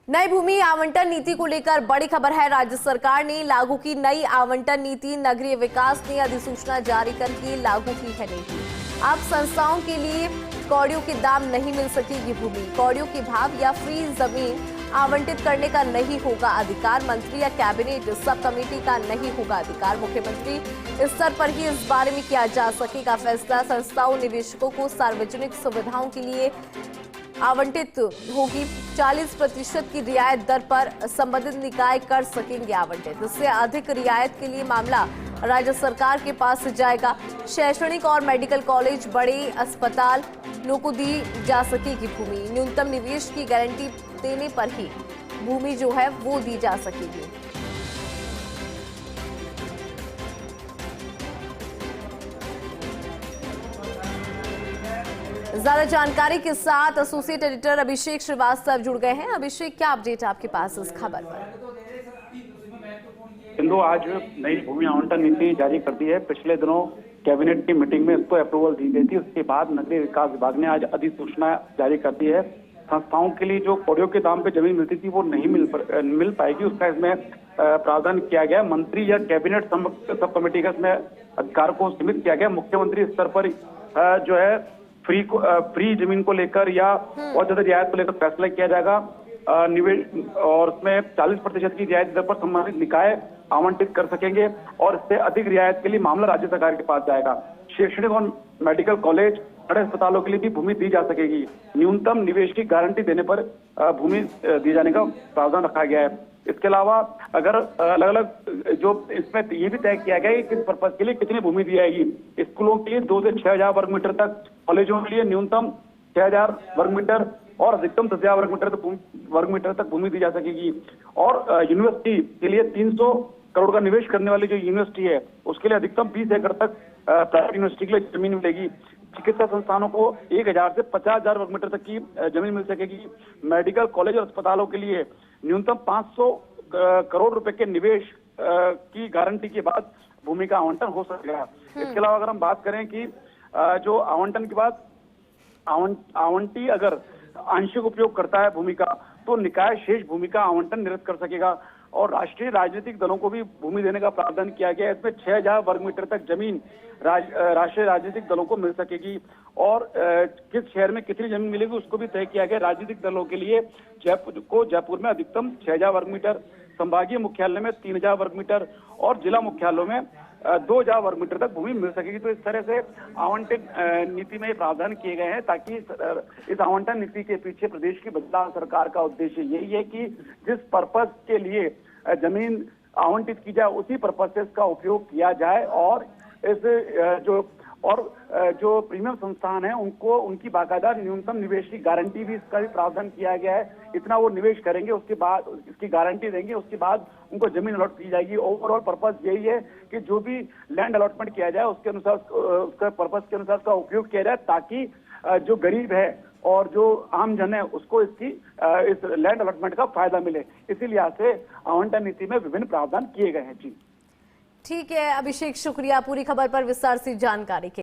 नई भूमि आवंटन नीति को लेकर बड़ी खबर है। राज्य सरकार ने लागू की नई आवंटन नीति। नगरीय विकास ने अधिसूचना जारी करके लागू की है नीति। अब संस्थाओं के लिए कौड़ियों के दाम नहीं मिल सकेगी भूमि। कौड़ियों के भाव या फ्री जमीन आवंटित करने का नहीं होगा अधिकार। मंत्री या कैबिनेट सब कमेटी का नहीं होगा अधिकार। मुख्यमंत्री स्तर पर ही इस बारे में किया जा सकेगा फैसला। संस्थाओं निवेशकों को सार्वजनिक सुविधाओं के लिए आवंटित होगी। 40% की रियायत दर पर संबंधित निकाय कर सकेंगे आवंटित। इससे अधिक रियायत के लिए मामला राज्य सरकार के पास जाएगा। शैक्षणिक और मेडिकल कॉलेज, बड़े अस्पताल को दी जा सकेगी भूमि। न्यूनतम निवेश की गारंटी देने पर ही भूमि जो है वो दी जा सकेगी। ज्यादा जानकारी के साथ एसोसिएट एडिटर अभिषेक श्रीवास्तव जुड़ गए हैं। अभिषेक, क्या अपडेट है आपके पास इस खबर पर? सिंधु, आज नई भूमि आवंटन नीति जारी कर दी है। पिछले दिनों कैबिनेट की मीटिंग में इसको अप्रूवल दी गई थी। उसके बाद नगरीय विकास विभाग ने आज अधिसूचना जारी कर दी है। संस्थाओं के लिए जो कौड़ियों के दाम पे जमीन मिलती थी वो नहीं मिल पाएगी। उसका इसमें प्रावधान किया गया। मंत्री या कैबिनेट सब कमेटी का इसमें अधिकार को सीमित किया गया। मुख्यमंत्री स्तर पर जो है फ्री जमीन को लेकर या और ज्यादा रियायत को लेकर फैसला किया जाएगा। निवेश और उसमें 40% की रियायत दर पर संबंधित निकाय आवंटित कर सकेंगे और इससे अधिक रियायत के लिए मामला राज्य सरकार के पास जाएगा। शैक्षणिक और मेडिकल कॉलेज, बड़े अस्पतालों के लिए भी भूमि दी जा सकेगी। न्यूनतम निवेश की गारंटी देने पर भूमि दिए जाने का प्रावधान रखा गया है। इसके अलावा अगर अलग अलग जो इसमें ये भी तय किया गया है कि किस पर्पज के लिए कितनी भूमि दी जाएगी। स्कूलों के लिए 2 से 6,000 वर्ग मीटर तक, कॉलेजों के लिए न्यूनतम 6,000 वर्ग मीटर और अधिकतम 10,000 वर्ग मीटर तक भूमि दी जा सकेगी। और यूनिवर्सिटी के लिए 300 करोड़ का निवेश करने वाली जो यूनिवर्सिटी है उसके लिए अधिकतम 20 एकड़ तक प्राइवेट यूनिवर्सिटी के लिए जमीन मिलेगी। चिकित्सा संस्थानों को 1,000 से 50,000 वर्ग मीटर तक की जमीन मिल सकेगी। मेडिकल कॉलेज और अस्पतालों के लिए न्यूनतम 500 करोड़ रुपए के निवेश की गारंटी के बाद भूमि का आवंटन हो सकेगा। इसके अलावा अगर हम बात करें कि जो आवंटन के बाद आवंटी अगर आंशिक उपयोग करता है भूमि का तो निकाय शेष भूमि का आवंटन निरस्त कर सकेगा। और राष्ट्रीय राजनीतिक दलों को भी भूमि देने का प्रावधान किया गया है। इसमें 6,000 वर्ग मीटर तक जमीन राष्ट्रीय राजनीतिक दलों को मिल सकेगी। और किस शहर में कितनी जमीन मिलेगी उसको भी तय किया गया। राजनीतिक दलों के लिए जयपुर में अधिकतम 6,000 वर्ग मीटर, संभागीय मुख्यालय में 3,000 वर्ग मीटर और जिला मुख्यालयों में 2,000 वर्ग मीटर तक भूमि मिल सकेगी। तो इस तरह से आवंटन नीति में प्रावधान किए गए हैं ताकि इस आवंटन नीति के पीछे प्रदेश की बदलाव सरकार का उद्देश्य यही है कि जिस पर्पज के लिए जमीन आवंटित की जाए उसी पर्पज से इसका उपयोग किया जाए। और इस जो प्रीमियम संस्थान है उनको उनकी बाकायदा न्यूनतम निवेश की गारंटी भी, इसका भी प्रावधान किया गया है। इतना वो निवेश करेंगे उसके बाद इसकी गारंटी देंगे, उसके बाद उनको जमीन अलॉट की जाएगी। ओवरऑल पर्पज यही है कि जो भी लैंड अलॉटमेंट किया जाए उसके अनुसार उसका पर्पज के अनुसार उसका उपयोग किया जाए ताकि जो गरीब है और जो आम जन है उसको इस लैंड अलॉटमेंट का फायदा मिले। इसीलिए से आवंटन नीति में विभिन्न प्रावधान किए गए हैं। जी ठीक है अभिषेक, शुक्रिया पूरी खबर पर विस्तार से जानकारी के